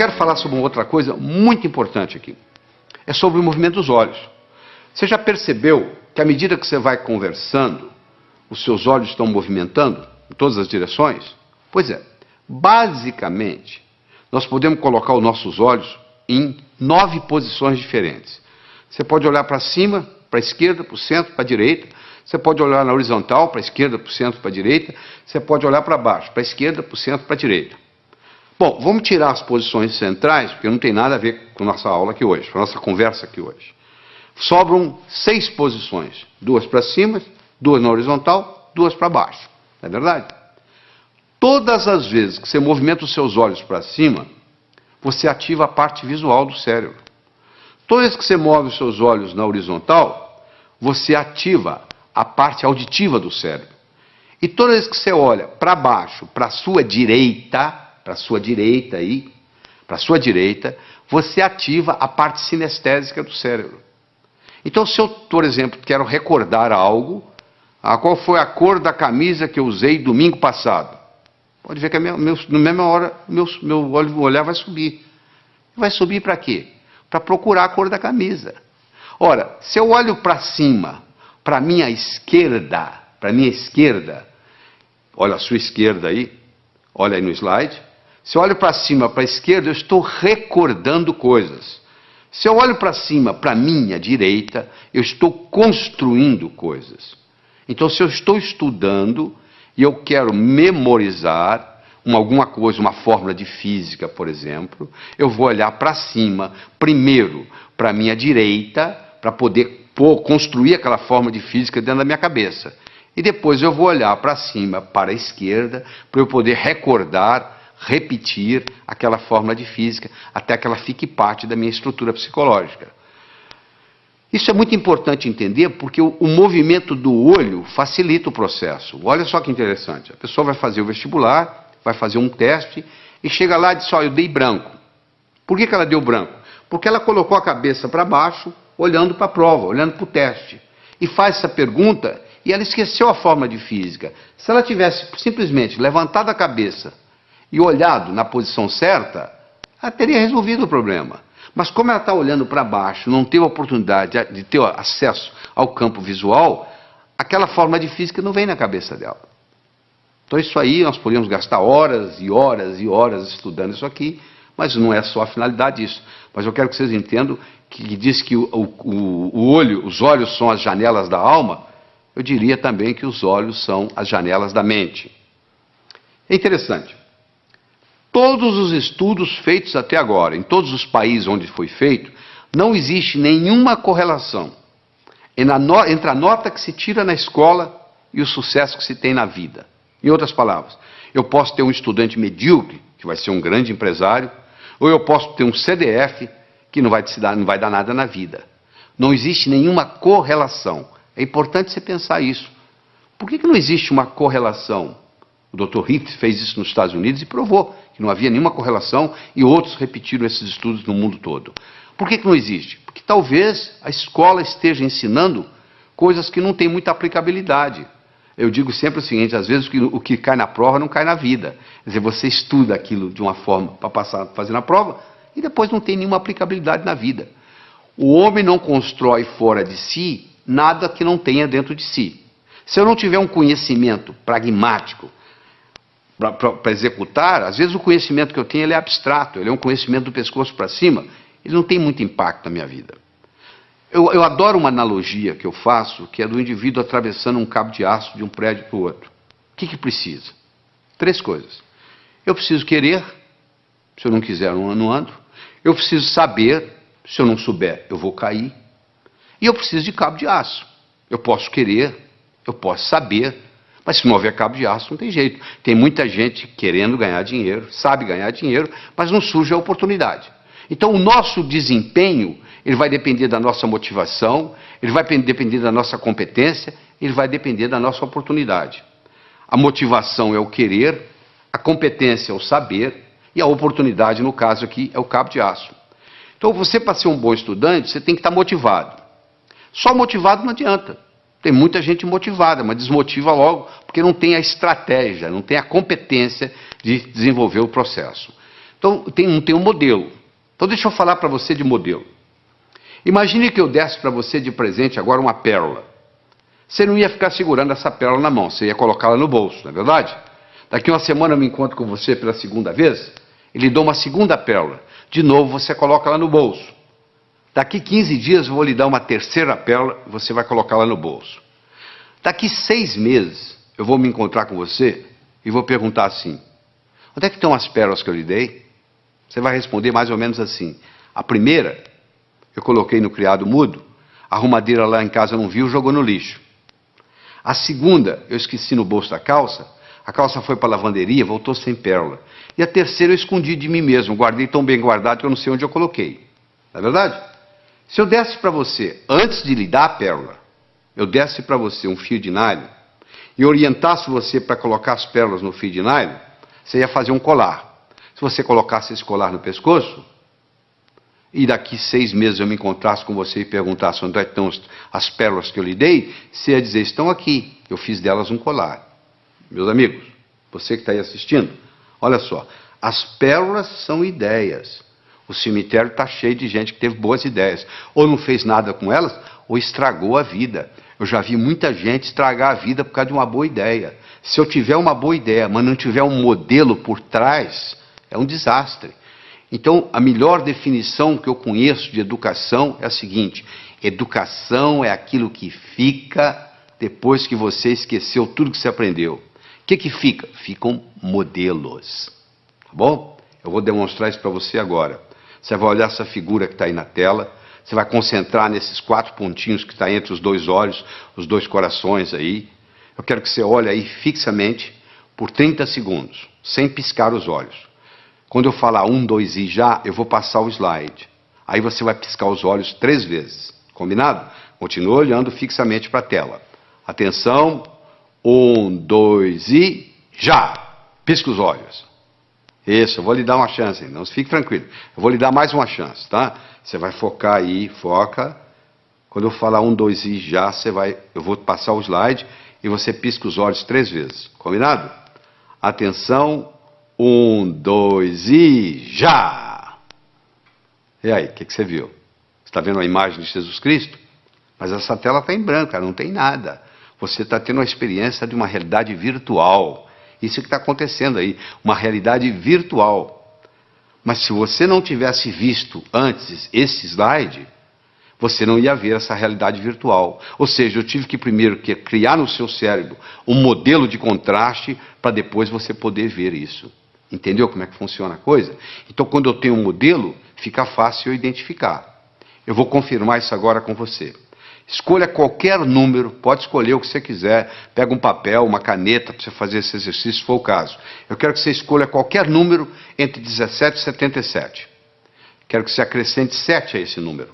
quero falar sobre uma outra coisa muito importante aqui. É sobre o movimento dos olhos. Você já percebeu que à medida que você vai conversando, os seus olhos estão movimentando em todas as direções? Pois é, basicamente, nós podemos colocar os nossos olhos em 9 posições diferentes. Você pode olhar para cima, para a esquerda, para o centro, para a direita. Você pode olhar na horizontal, para a esquerda, para o centro, para a direita. Você pode olhar para baixo, para a esquerda, para o centro, para a direita. Bom, vamos tirar as posições centrais, porque não tem nada a ver com a nossa aula aqui hoje, com a nossa conversa aqui hoje. Sobram 6 posições. 2 para cima, 2 na horizontal, 2 para baixo. Não é verdade? Todas as vezes que você movimenta os seus olhos para cima, você ativa a parte visual do cérebro. Toda vez que você move os seus olhos na horizontal, você ativa a parte auditiva do cérebro. E toda vez que você olha para baixo, para a sua direita aí, para a sua direita, você ativa a parte sinestésica do cérebro. Então, se eu, por exemplo, quero recordar algo, qual foi a cor da camisa que eu usei domingo passado? Pode ver que na mesma hora meu olhar vai subir. Vai subir para quê? Para procurar a cor da camisa. Ora, se eu olho para cima, para a minha esquerda, olha a sua esquerda aí, olha aí no slide. Se eu olho para cima, para a esquerda, eu estou recordando coisas. Se eu olho para cima, para a minha direita, eu estou construindo coisas. Então, se eu estou estudando e eu quero memorizar alguma coisa, uma fórmula de física, por exemplo, eu vou olhar para cima, primeiro para a minha direita, para poder construir aquela fórmula de física dentro da minha cabeça. E depois eu vou olhar para cima, para a esquerda, para eu poder recordar, repetir aquela fórmula de física, até que ela fique parte da minha estrutura psicológica. Isso é muito importante entender, porque o movimento do olho facilita o processo. Olha só que interessante, a pessoa vai fazer o vestibular, vai fazer um teste, e chega lá e diz, eu dei branco. Por que ela deu branco? Porque ela colocou a cabeça para baixo, olhando para a prova, olhando para o teste. E faz essa pergunta, e ela esqueceu a fórmula de física. Se ela tivesse simplesmente levantado a cabeça e olhado na posição certa, ela teria resolvido o problema. Mas como ela está olhando para baixo, não teve a oportunidade de ter acesso ao campo visual, aquela fórmula de física não vem na cabeça dela. Então isso aí, nós podemos gastar horas e horas e horas estudando isso aqui, mas não é só a finalidade disso. Mas eu quero que vocês entendam que diz que os olhos são as janelas da alma, eu diria também que os olhos são as janelas da mente. É interessante. Todos os estudos feitos até agora, em todos os países onde foi feito, não existe nenhuma correlação entre a nota que se tira na escola e o sucesso que se tem na vida. Em outras palavras, eu posso ter um estudante medíocre, que vai ser um grande empresário, ou eu posso ter um CDF, que não vai dar nada na vida. Não existe nenhuma correlação. É importante você pensar isso. Por que não existe uma correlação? O Dr. Richt fez isso nos Estados Unidos e provou que não havia nenhuma correlação, e outros repetiram esses estudos no mundo todo. Por que não existe? Porque talvez a escola esteja ensinando coisas que não têm muita aplicabilidade. Eu digo sempre o seguinte, às vezes o que cai na prova não cai na vida. Quer dizer, você estuda aquilo de uma forma para fazer na prova, e depois não tem nenhuma aplicabilidade na vida. O homem não constrói fora de si nada que não tenha dentro de si. Se eu não tiver um conhecimento pragmático para executar, às vezes o conhecimento que eu tenho ele é abstrato, ele é um conhecimento do pescoço para cima, ele não tem muito impacto na minha vida. Eu adoro uma analogia que eu faço, que é do indivíduo atravessando um cabo de aço de um prédio para o outro. O que precisa? 3 coisas. Eu preciso querer, se eu não quiser eu não ando. Eu preciso saber, se eu não souber eu vou cair. E eu preciso de cabo de aço. Eu posso querer, eu posso saber, mas se não houver cabo de aço não tem jeito. Tem muita gente querendo ganhar dinheiro, sabe ganhar dinheiro, mas não surge a oportunidade. Então o nosso desempenho, ele vai depender da nossa motivação, ele vai depender da nossa competência, ele vai depender da nossa oportunidade. A motivação é o querer, a competência é o saber, e a oportunidade, no caso aqui, é o cabo de aço. Então você, para ser um bom estudante, você tem que estar motivado. Só motivado não adianta. Tem muita gente motivada, mas desmotiva logo, porque não tem a estratégia, não tem a competência de desenvolver o processo. Então, tem um modelo. Então, deixa eu falar para você de modelo. Imagine que eu desse para você de presente agora uma pérola. Você não ia ficar segurando essa pérola na mão, você ia colocá-la no bolso, não é verdade? Daqui uma semana eu me encontro com você pela segunda vez e lhe dou uma segunda pérola. De novo, você coloca ela no bolso. Daqui 15 dias eu vou lhe dar uma terceira pérola e você vai colocá-la no bolso. Daqui 6 meses eu vou me encontrar com você e vou perguntar assim: onde é que estão as pérolas que eu lhe dei? Você vai responder mais ou menos assim: a primeira eu coloquei no criado mudo, a arrumadeira lá em casa não viu, jogou no lixo. A segunda eu esqueci no bolso da calça, a calça foi para a lavanderia, voltou sem pérola. E a terceira eu escondi de mim mesmo, guardei tão bem guardado que eu não sei onde eu coloquei. Não é verdade? Se eu desse para você, antes de lhe dar a pérola, eu desse para você um fio de nylon e orientasse você para colocar as pérolas no fio de nylon, você ia fazer um colar. Se você colocasse esse colar no pescoço, e daqui 6 meses eu me encontrasse com você e perguntasse onde estão as pérolas que eu lhe dei, você ia dizer: estão aqui, eu fiz delas um colar. Meus amigos, você que está aí assistindo, olha só, as pérolas são ideias. O cemitério está cheio de gente que teve boas ideias, ou não fez nada com elas, ou estragou a vida. Eu já vi muita gente estragar a vida por causa de uma boa ideia. Se eu tiver uma boa ideia, mas não tiver um modelo por trás, é um desastre. Então, a melhor definição que eu conheço de educação é a seguinte: educação é aquilo que fica depois que você esqueceu tudo que você aprendeu. O que fica? Ficam modelos. Tá bom? Eu vou demonstrar isso para você agora. Você vai olhar essa figura que está aí na tela, você vai concentrar nesses 4 pontinhos que está entre os 2 olhos, os 2 corações aí. Eu quero que você olhe aí fixamente por 30 segundos, sem piscar os olhos. Quando eu falar 1, 2 e já, eu vou passar o slide. Aí você vai piscar os olhos 3 vezes. Combinado? Continua olhando fixamente para a tela. Atenção. 1, 2 e já! Pisca os olhos. Isso, eu vou lhe dar uma chance, não fique tranquilo. Eu vou lhe dar mais uma chance, tá? Você vai focar aí, foca. Quando eu falar 1, 2 e já, eu vou passar o slide e você pisca os olhos 3 vezes. Combinado? Atenção. 1, 2 e já! E aí, o que você viu? Você está vendo a imagem de Jesus Cristo? Mas essa tela está em branco, não tem nada. Você está tendo uma experiência de uma realidade virtual. Isso que está acontecendo aí, uma realidade virtual. Mas se você não tivesse visto antes esse slide, você não ia ver essa realidade virtual. Ou seja, eu tive que primeiro criar no seu cérebro um modelo de contraste para depois você poder ver isso. Entendeu como é que funciona a coisa? Então, quando eu tenho um modelo, fica fácil eu identificar. Eu vou confirmar isso agora com você. Escolha qualquer número, pode escolher o que você quiser. Pega um papel, uma caneta para você fazer esse exercício, se for o caso. Eu quero que você escolha qualquer número entre 17 e 77. Quero que você acrescente 7 a esse número.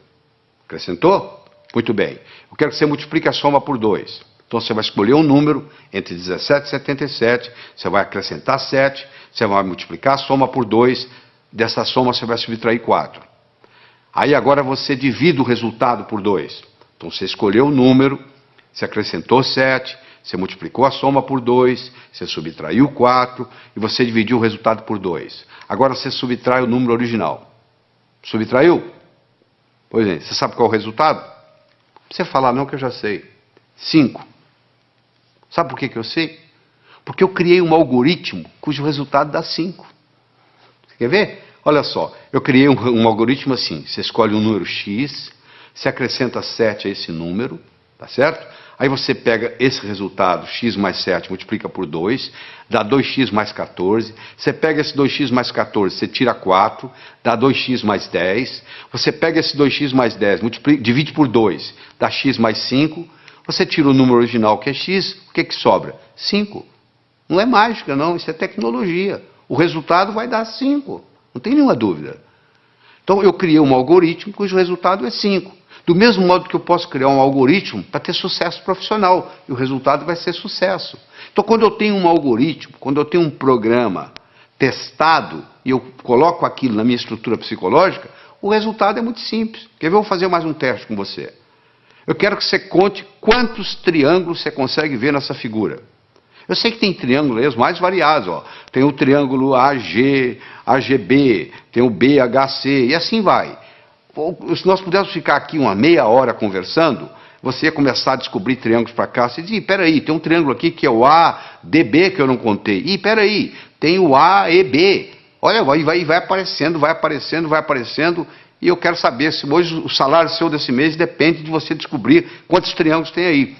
Acrescentou? Muito bem. Eu quero que você multiplique a soma por 2. Então você vai escolher um número entre 17 e 77, você vai acrescentar 7, você vai multiplicar a soma por 2, dessa soma você vai subtrair 4. Aí agora você divide o resultado por 2. Então você escolheu o número, você acrescentou 7, você multiplicou a soma por 2, você subtraiu 4 e você dividiu o resultado por 2. Agora você subtrai o número original. Subtraiu? Pois é, você sabe qual é o resultado? Não precisa falar não que eu já sei. 5. Sabe por que eu sei? Porque eu criei um algoritmo cujo resultado dá 5. Você quer ver? Olha só, eu criei um algoritmo assim. Você escolhe um número X, você acrescenta 7 a esse número, tá certo? Aí você pega esse resultado, x mais 7, multiplica por 2, dá 2x mais 14. Você pega esse 2x mais 14, você tira 4, dá 2x mais 10. Você pega esse 2x mais 10, divide por 2, dá x mais 5. Você tira o número original, que é x, o que sobra? 5. Não é mágica, não, isso é tecnologia. O resultado vai dar 5, não tem nenhuma dúvida. Então eu criei um algoritmo cujo resultado é 5. Do mesmo modo que eu posso criar um algoritmo para ter sucesso profissional, e o resultado vai ser sucesso. Então quando eu tenho um algoritmo, quando eu tenho um programa testado, e eu coloco aquilo na minha estrutura psicológica, o resultado é muito simples. Quer ver? Eu vou fazer mais um teste com você. Eu quero que você conte quantos triângulos você consegue ver nessa figura. Eu sei que tem triângulos aí, os mais variados. Ó. Tem o triângulo AG, AGB, tem o BHC, e assim vai. Se nós pudéssemos ficar aqui uma meia hora conversando, você ia começar a descobrir triângulos para cá. Você diz, peraí, tem um triângulo aqui que é o ADB que eu não contei. Ih, peraí, tem o AEB. Olha, vai aparecendo, e eu quero saber se hoje o salário seu desse mês depende de você descobrir quantos triângulos tem aí.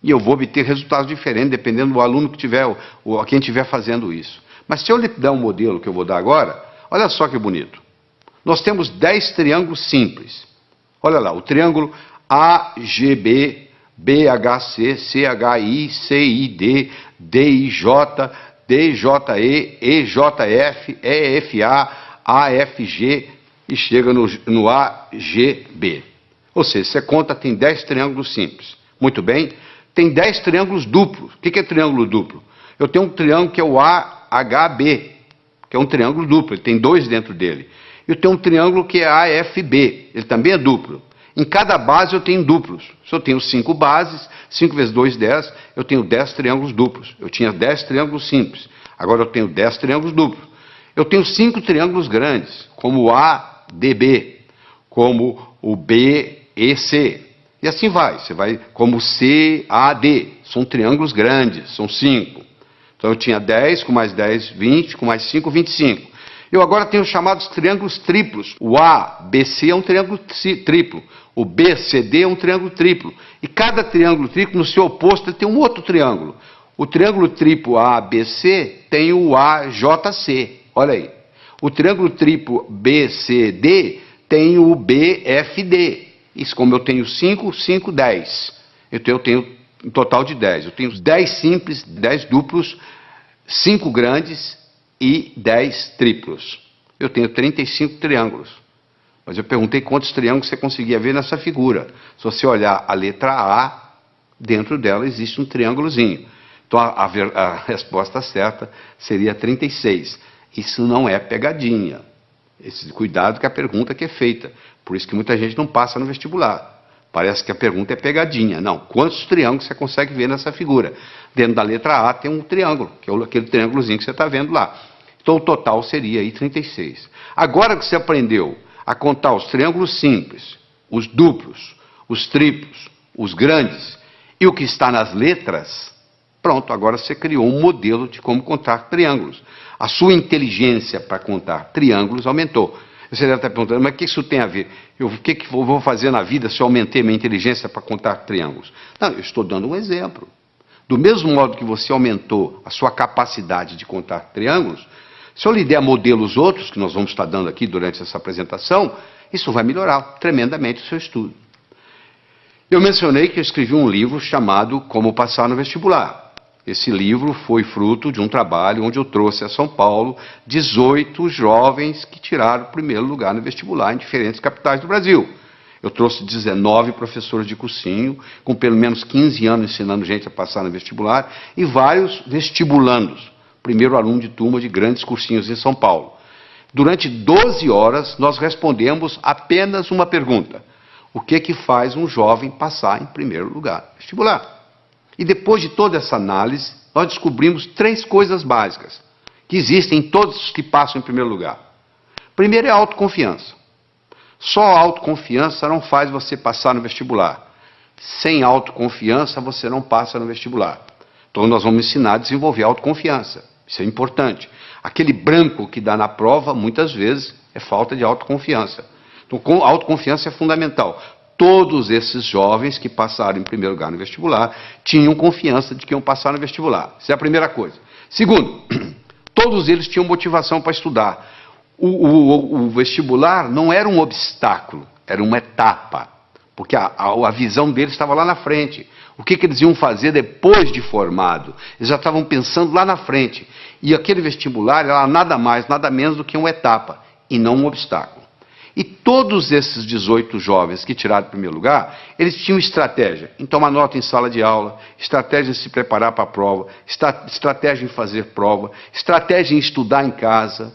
E eu vou obter resultados diferentes, dependendo do aluno que tiver, ou quem estiver fazendo isso. Mas se eu lhe der um modelo que eu vou dar agora, olha só que bonito. Nós temos 10 triângulos simples. Olha lá, o triângulo AGB, BHC, CHI, CID, DIJ, DJE, EJF, EFA, AFG e chega no AGB. Ou seja, você conta, tem 10 triângulos simples. Muito bem. Tem 10 triângulos duplos. O que é triângulo duplo? Eu tenho um triângulo que é o AHB, que é um triângulo duplo, ele tem 2 dentro dele. Eu tenho um triângulo que é AFB, ele também é duplo. Em cada base eu tenho duplos. Se eu tenho 5 bases, 5 vezes 2, 10, eu tenho 10 triângulos duplos. Eu tinha 10 triângulos simples, agora eu tenho 10 triângulos duplos. Eu tenho 5 triângulos grandes, como o ADB, como o BEC. E assim vai, você vai como CAD, são triângulos grandes, são 5. Então eu tinha 10, com mais 10, 20, com mais 5, 25. Eu agora tenho os chamados triângulos triplos. O ABC é um triângulo triplo, o BCD é um triângulo triplo. E cada triângulo triplo, no seu oposto, ele tem um outro triângulo. O triângulo triplo ABC tem o AJC, olha aí. O triângulo triplo BCD tem o BFD. Isso, como eu tenho 5, 5, 10. Então eu tenho um total de 10. Eu tenho 10 simples, 10 duplos, 5 grandes e 10 triplos. Eu tenho 35 triângulos. Mas eu perguntei quantos triângulos você conseguia ver nessa figura. Se você olhar a letra A, dentro dela existe um triângulozinho. Então a resposta certa seria 36. Isso não é pegadinha. Esse cuidado com a pergunta que é feita. Por isso que muita gente não passa no vestibular. Parece que a pergunta é pegadinha. Não, quantos triângulos você consegue ver nessa figura? Dentro da letra A tem um triângulo, que é aquele triângulozinho que você está vendo lá. Então o total seria aí 36. Agora que você aprendeu a contar os triângulos simples, os duplos, os triplos, os grandes e o que está nas letras, pronto, agora você criou um modelo de como contar triângulos. A sua inteligência para contar triângulos aumentou. Você deve estar perguntando, mas o que isso tem a ver? O que eu vou fazer na vida se eu aumentei minha inteligência para contar triângulos? Não, eu estou dando um exemplo. Do mesmo modo que você aumentou a sua capacidade de contar triângulos, se eu lhe der modelos outros, que nós vamos estar dando aqui durante essa apresentação, isso vai melhorar tremendamente o seu estudo. Eu mencionei que eu escrevi um livro chamado Como Passar no Vestibular. Esse livro foi fruto de um trabalho onde eu trouxe a São Paulo 18 jovens que tiraram o primeiro lugar no vestibular em diferentes capitais do Brasil. Eu trouxe 19 professores de cursinho, com pelo menos 15 anos ensinando gente a passar no vestibular, e vários vestibulandos, primeiro aluno de turma de grandes cursinhos em São Paulo. Durante 12 horas, nós respondemos apenas uma pergunta. O que faz um jovem passar em primeiro lugar no vestibular? E depois de toda essa análise, nós descobrimos 3 coisas básicas que existem em todos os que passam em primeiro lugar. Primeiro é a autoconfiança. Só a autoconfiança não faz você passar no vestibular. Sem autoconfiança, você não passa no vestibular. Então nós vamos ensinar a desenvolver a autoconfiança. Isso é importante. Aquele branco que dá na prova, muitas vezes, é falta de autoconfiança. Então a autoconfiança é fundamental. Todos esses jovens que passaram em primeiro lugar no vestibular tinham confiança de que iam passar no vestibular. Essa é a primeira coisa. Segundo, todos eles tinham motivação para estudar. O vestibular não era um obstáculo, era uma etapa. Porque a visão deles estava lá na frente. O que eles iam fazer depois de formado? Eles já estavam pensando lá na frente. E aquele vestibular era nada mais, nada menos do que uma etapa, e não um obstáculo. E todos esses 18 jovens que tiraram o primeiro lugar, eles tinham estratégia em tomar nota em sala de aula, estratégia em se preparar para a prova, estratégia em fazer prova, estratégia em estudar em casa,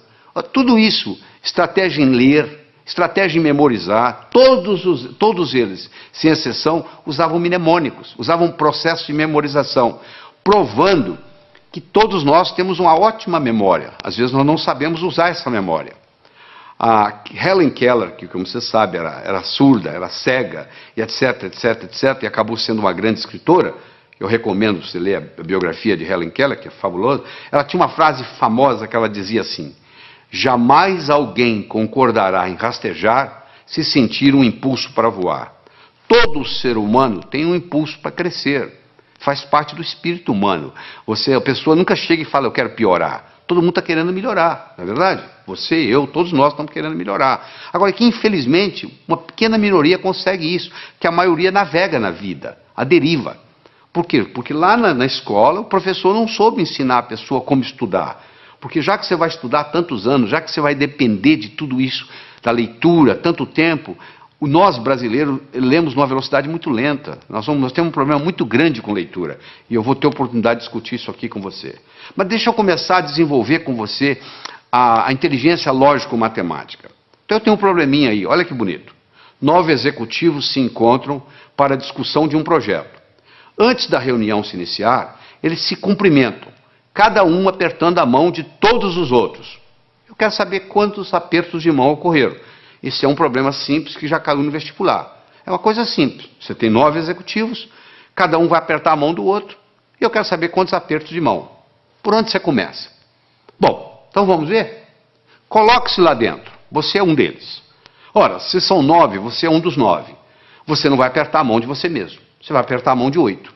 tudo isso, estratégia em ler, estratégia em memorizar, todos eles, sem exceção, usavam mnemônicos, usavam um processo de memorização, provando que todos nós temos uma ótima memória. Às vezes nós não sabemos usar essa memória. A Helen Keller, que como você sabe era surda, era cega, e etc, etc, etc, e acabou sendo uma grande escritora, eu recomendo você ler a biografia de Helen Keller, que é fabulosa, ela tinha uma frase famosa que ela dizia assim: jamais alguém concordará em rastejar se sentir um impulso para voar. Todo ser humano tem um impulso para crescer, faz parte do espírito humano. A pessoa nunca chega e fala, eu quero piorar. Todo mundo está querendo melhorar, não é verdade? Você, eu, todos nós estamos querendo melhorar. Agora, que infelizmente, uma pequena minoria consegue isso, que a maioria navega na vida, a deriva. Por quê? Porque lá na escola o professor não soube ensinar a pessoa como estudar. Porque já que você vai estudar tantos anos, já que você vai depender de tudo isso, da leitura, tanto tempo, nós brasileiros lemos numa velocidade muito lenta. Nós temos um problema muito grande com leitura. E eu vou ter oportunidade de discutir isso aqui com você. Mas deixa eu começar a desenvolver com você a inteligência lógico-matemática. Então eu tenho um probleminha aí, olha que bonito. 9 executivos se encontram para a discussão de um projeto. Antes da reunião se iniciar, eles se cumprimentam, cada um apertando a mão de todos os outros. Eu quero saber quantos apertos de mão ocorreram. Esse é um problema simples que já caiu no vestibular. É uma coisa simples. Você tem 9 executivos, cada um vai apertar a mão do outro, e eu quero saber quantos apertos de mão. Por onde você começa? Bom, então vamos ver? Coloque-se lá dentro. Você é um deles. Ora, se são 9, você é um dos 9. Você não vai apertar a mão de você mesmo. Você vai apertar a mão de 8.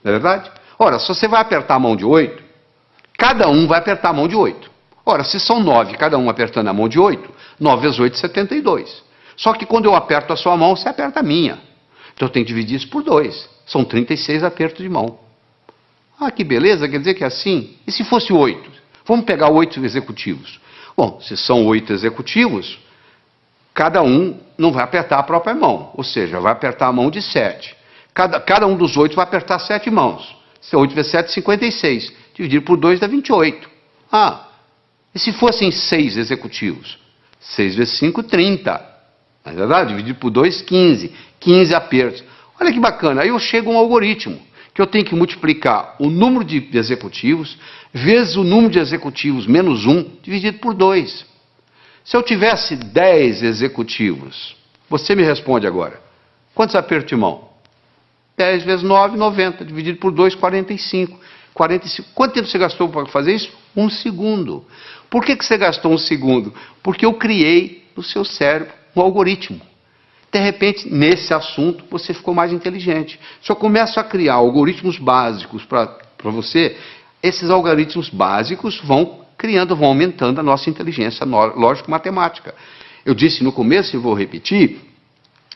Não é verdade? Ora, se você vai apertar a mão de 8, cada um vai apertar a mão de 8. Ora, se são 9, cada um apertando a mão de 8, 9 vezes 8, 72. Só que quando eu aperto a sua mão, você aperta a minha. Então eu tenho que dividir isso por 2. São 36 apertos de mão. Ah, que beleza, quer dizer que é assim? E se fosse 8? Vamos pegar 8 executivos. Bom, se são 8 executivos, cada um não vai apertar a própria mão. Ou seja, vai apertar a mão de 7. Cada um dos 8 vai apertar 7 mãos. Se 8 vezes 7, 56. Dividir por 2 dá 28. Ah, e se fossem 6 executivos? 6 vezes 5, 30. Não é verdade? Dividir por 2, 15. 15 apertos. Olha que bacana. Aí eu chego a um algoritmo, que eu tenho que multiplicar o número de executivos vezes o número de executivos menos 1, dividido por 2. Se eu tivesse 10 executivos, você me responde agora. Quantos apertos de mão? 10 vezes 9, 90. Dividido por 2, 45. 45. Quanto tempo você gastou para fazer isso? 1 segundo. Por que você gastou 1 segundo? Porque eu criei no seu cérebro um algoritmo. De repente, nesse assunto, você ficou mais inteligente. Se eu começo a criar algoritmos básicos para você, esses algoritmos básicos vão aumentando a nossa inteligência lógico-matemática. Eu disse no começo e vou repetir,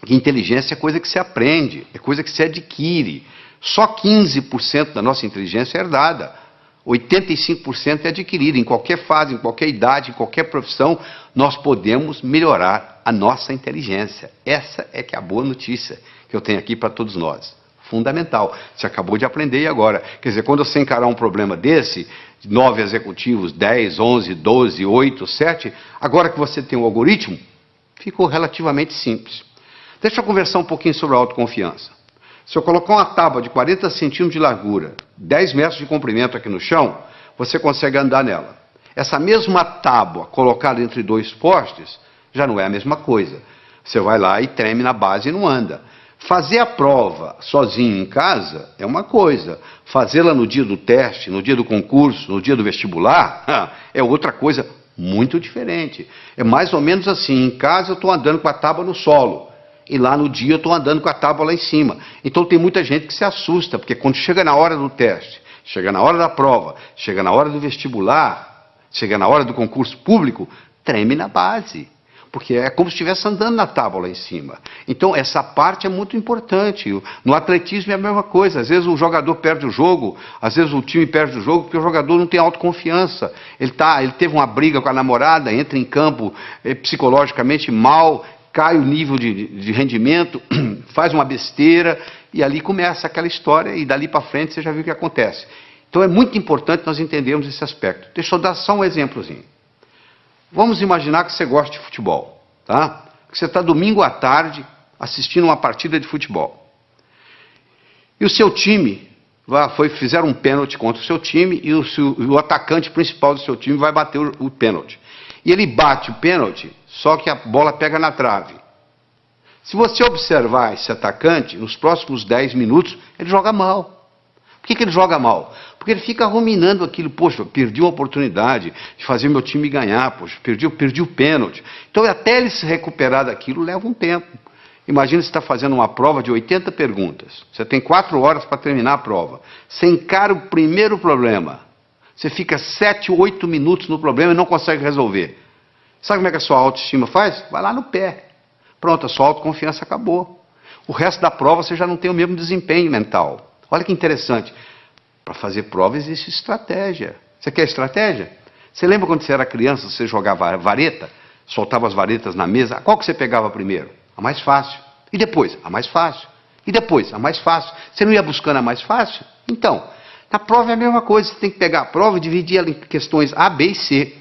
que inteligência é coisa que se aprende, é coisa que se adquire. Só 15% da nossa inteligência é herdada. 85% é adquirida. Em qualquer fase, em qualquer idade, em qualquer profissão, nós podemos melhorar a nossa inteligência. Essa é que é a boa notícia que eu tenho aqui para todos nós. Fundamental. Você acabou de aprender agora. Quer dizer, quando você encarar um problema desse, 9 executivos, 10, 11, 12, 8, 7, agora que você tem um algoritmo, ficou relativamente simples. Deixa eu conversar um pouquinho sobre a autoconfiança. Se eu colocar uma tábua de 40 centímetros de largura, 10 metros de comprimento aqui no chão, você consegue andar nela. Essa mesma tábua colocada entre 2 postes, já não é a mesma coisa. Você vai lá e treme na base e não anda. Fazer a prova sozinho em casa é uma coisa. Fazê-la no dia do teste, no dia do concurso, no dia do vestibular, é outra coisa muito diferente. É mais ou menos assim, em casa eu estou andando com a tábua no solo. E lá no dia eu estou andando com a tábua lá em cima. Então tem muita gente que se assusta, porque quando chega na hora do teste, chega na hora da prova, chega na hora do vestibular, chega na hora do concurso público, treme na base. Porque é como se estivesse andando na tábua lá em cima. Então essa parte é muito importante. No atletismo é a mesma coisa. Às vezes o jogador perde o jogo, às vezes o time perde o jogo, porque o jogador não tem autoconfiança. Ele teve uma briga com a namorada, entra em campo psicologicamente mal, cai o nível de rendimento, faz uma besteira, e ali começa aquela história, e dali para frente você já viu o que acontece. Então é muito importante nós entendermos esse aspecto. Deixa eu dar só um exemplozinho. Vamos imaginar que você gosta de futebol, tá? Que você está domingo à tarde assistindo uma partida de futebol. E o seu time fizeram um pênalti contra o seu time e o atacante principal do seu time vai bater o pênalti. E ele bate o pênalti, só que a bola pega na trave. Se você observar esse atacante, nos próximos 10 minutos, ele joga mal. Por que ele joga mal? Porque ele fica ruminando aquilo. Poxa, eu perdi uma oportunidade de fazer meu time ganhar. Poxa, perdi o pênalti. Então, até ele se recuperar daquilo, leva um tempo. Imagina você está fazendo uma prova de 80 perguntas. Você tem 4 horas para terminar a prova. Você encara o primeiro problema. Você fica 7, 8 minutos no problema e não consegue resolver. Sabe como é que a sua autoestima faz? Vai lá no pé. Pronto, a sua autoconfiança acabou. O resto da prova você já não tem o mesmo desempenho mental. Olha que interessante. Para fazer prova existe estratégia. Você quer estratégia? Você lembra quando você era criança, você jogava vareta? Soltava as varetas na mesa? Qual que você pegava primeiro? A mais fácil. E depois? A mais fácil. E depois? A mais fácil. Você não ia buscando a mais fácil? Então, na prova é a mesma coisa. Você tem que pegar a prova e dividir ela em questões A, B e C.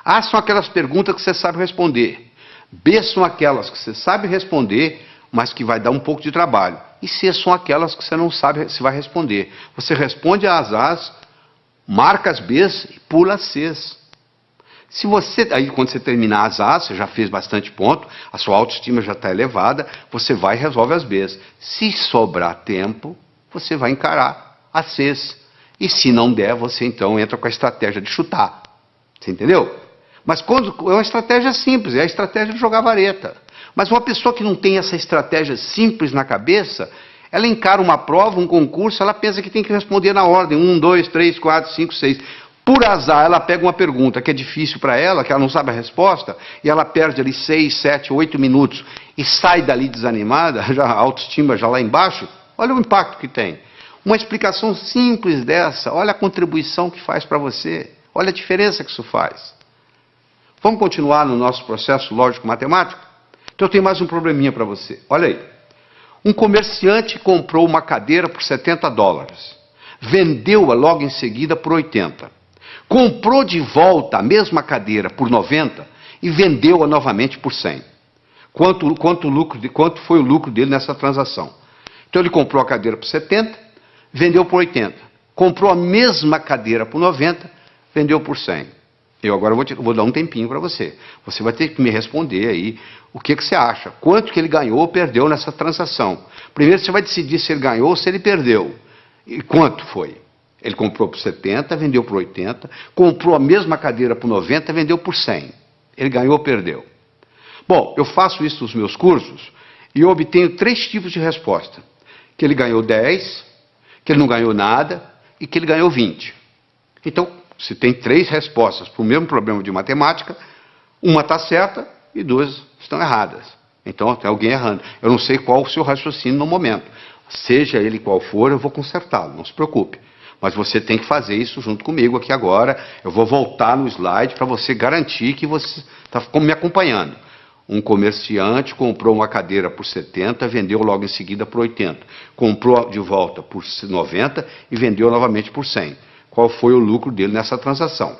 A são aquelas perguntas que você sabe responder. B são aquelas que você sabe responder, mas que vai dar um pouco de trabalho. E C são aquelas que você não sabe se vai responder. Você responde às A's, marca as B's e pula as C's. Se você, aí quando você terminar as A's, você já fez bastante ponto, a sua autoestima já está elevada, você vai e resolve as B's. Se sobrar tempo, você vai encarar as C's. E se não der, você então entra com a estratégia de chutar. Você entendeu? Mas quando, é uma estratégia simples, é a estratégia de jogar vareta. Mas uma pessoa que não tem essa estratégia simples na cabeça, ela encara uma prova, um concurso, ela pensa que tem que responder na ordem, 1, 2, 3, 4, 5, 6. Por azar, ela pega uma pergunta que é difícil para ela, que ela não sabe a resposta, e ela perde ali 6, 7, 8 minutos e sai dali desanimada, já, a autoestima já lá embaixo. Olha o impacto que tem. Uma explicação simples dessa, olha a contribuição que faz para você, olha a diferença que isso faz. Vamos continuar no nosso processo lógico-matemático? Então eu tenho mais um probleminha para você. Olha aí. Um comerciante comprou uma cadeira por $70. Vendeu-a logo em seguida por 80. Comprou de volta a mesma cadeira por 90 e vendeu-a novamente por 100. Quanto foi o lucro dele nessa transação? Então ele comprou a cadeira por 70, vendeu por 80. Comprou a mesma cadeira por 90, vendeu por 100. Eu agora vou dar um tempinho para você. Você vai ter que me responder aí o que você acha. Quanto que ele ganhou ou perdeu nessa transação. Primeiro você vai decidir se ele ganhou ou se ele perdeu. E quanto foi? Ele comprou por 70, vendeu por 80. Comprou a mesma cadeira por 90, vendeu por 100. Ele ganhou ou perdeu? Bom, eu faço isso nos meus cursos e eu obtenho 3 tipos de resposta. Que ele ganhou 10, que ele não ganhou nada e que ele ganhou 20. Então, se tem 3 respostas para o mesmo problema de matemática, uma está certa e 2 estão erradas. Então tem alguém errando. Eu não sei qual o seu raciocínio no momento. Seja ele qual for, eu vou consertá-lo, não se preocupe. Mas você tem que fazer isso junto comigo aqui agora. Eu vou voltar no slide para você garantir que você está me acompanhando. Um comerciante comprou uma cadeira por 70, vendeu logo em seguida por 80. Comprou de volta por 90 e vendeu novamente por 100. Qual foi o lucro dele nessa transação?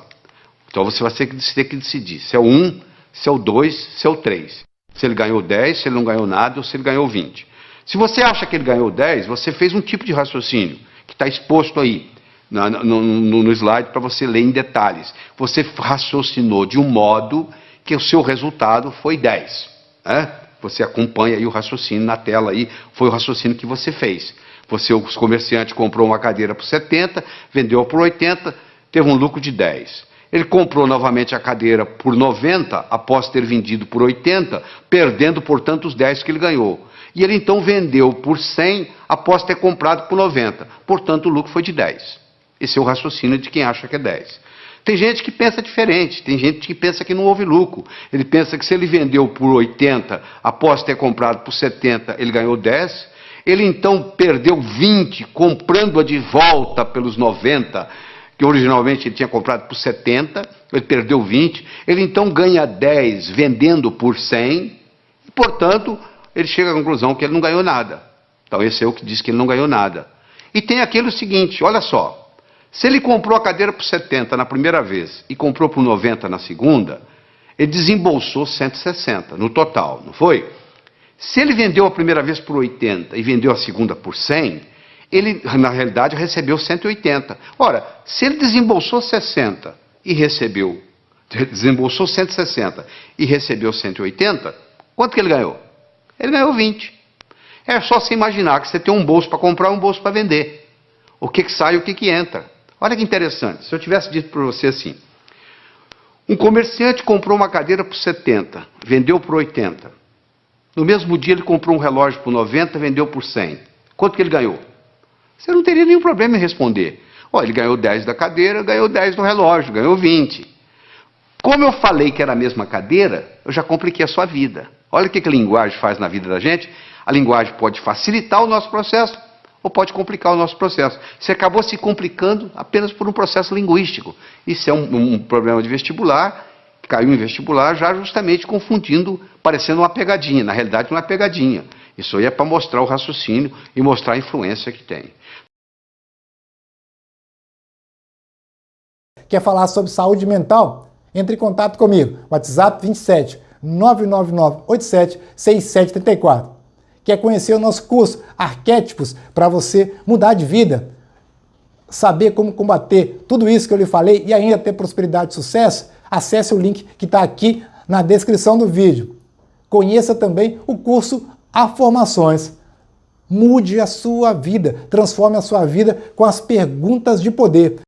Então você vai ter que decidir se é o 1, se é o 2, se é o 3. Se ele ganhou 10, se ele não ganhou nada ou se ele ganhou 20. Se você acha que ele ganhou 10, você fez um tipo de raciocínio que está exposto aí no slide para você ler em detalhes. Você raciocinou de um modo que o seu resultado foi 10. Né? Você acompanha aí o raciocínio na tela aí, foi o raciocínio que você fez. O comerciante comprou uma cadeira por 70, vendeu por 80, teve um lucro de 10. Ele comprou novamente a cadeira por 90, após ter vendido por 80, perdendo, portanto, os 10 que ele ganhou. E ele então vendeu por 100, após ter comprado por 90. Portanto, o lucro foi de 10. Esse é o raciocínio de quem acha que é 10. Tem gente que pensa diferente, tem gente que pensa que não houve lucro. Ele pensa que se ele vendeu por 80, após ter comprado por 70, ele ganhou 10. Ele então perdeu 20 comprando-a de volta pelos 90, que originalmente ele tinha comprado por 70, ele perdeu 20. Ele então ganha 10 vendendo por 100, e portanto ele chega à conclusão que ele não ganhou nada. Então esse é o que diz que ele não ganhou nada. E tem aquele seguinte, olha só, se ele comprou a cadeira por 70 na primeira vez e comprou por 90 na segunda, ele desembolsou 160 no total, não foi? Se ele vendeu a primeira vez por 80 e vendeu a segunda por 100, Ele, na realidade, recebeu 180. Ora, se ele desembolsou 60 e recebeu, desembolsou 160 e recebeu 180, quanto que ele ganhou? Ele ganhou 20. É só você imaginar que você tem um bolso para comprar e um bolso para vender. O que sai e o que entra. Olha que interessante. Se eu tivesse dito para você assim, um comerciante comprou uma cadeira por 70, vendeu por 80. No mesmo dia ele comprou um relógio por 90, vendeu por 100. Quanto que ele ganhou? Você não teria nenhum problema em responder. Ele ganhou 10 da cadeira, ganhou 10 do relógio, ganhou 20. Como eu falei que era a mesma cadeira, eu já compliquei a sua vida. Olha o que a linguagem faz na vida da gente. A linguagem pode facilitar o nosso processo ou pode complicar o nosso processo. Você acabou se complicando apenas por um processo linguístico. Isso é um problema de vestibular, caiu em vestibular já justamente confundindo, parecendo uma pegadinha. Na realidade não é pegadinha. Isso aí é para mostrar o raciocínio e mostrar a influência que tem. Quer falar sobre saúde mental? Entre em contato comigo. WhatsApp 27 999 87 6734. Quer conhecer o nosso curso Arquétipos para você mudar de vida? Saber como combater tudo isso que eu lhe falei e ainda ter prosperidade e sucesso? Acesse o link que está aqui na descrição do vídeo. Conheça também o curso Afirmações. Mude a sua vida, transforme a sua vida com as perguntas de poder.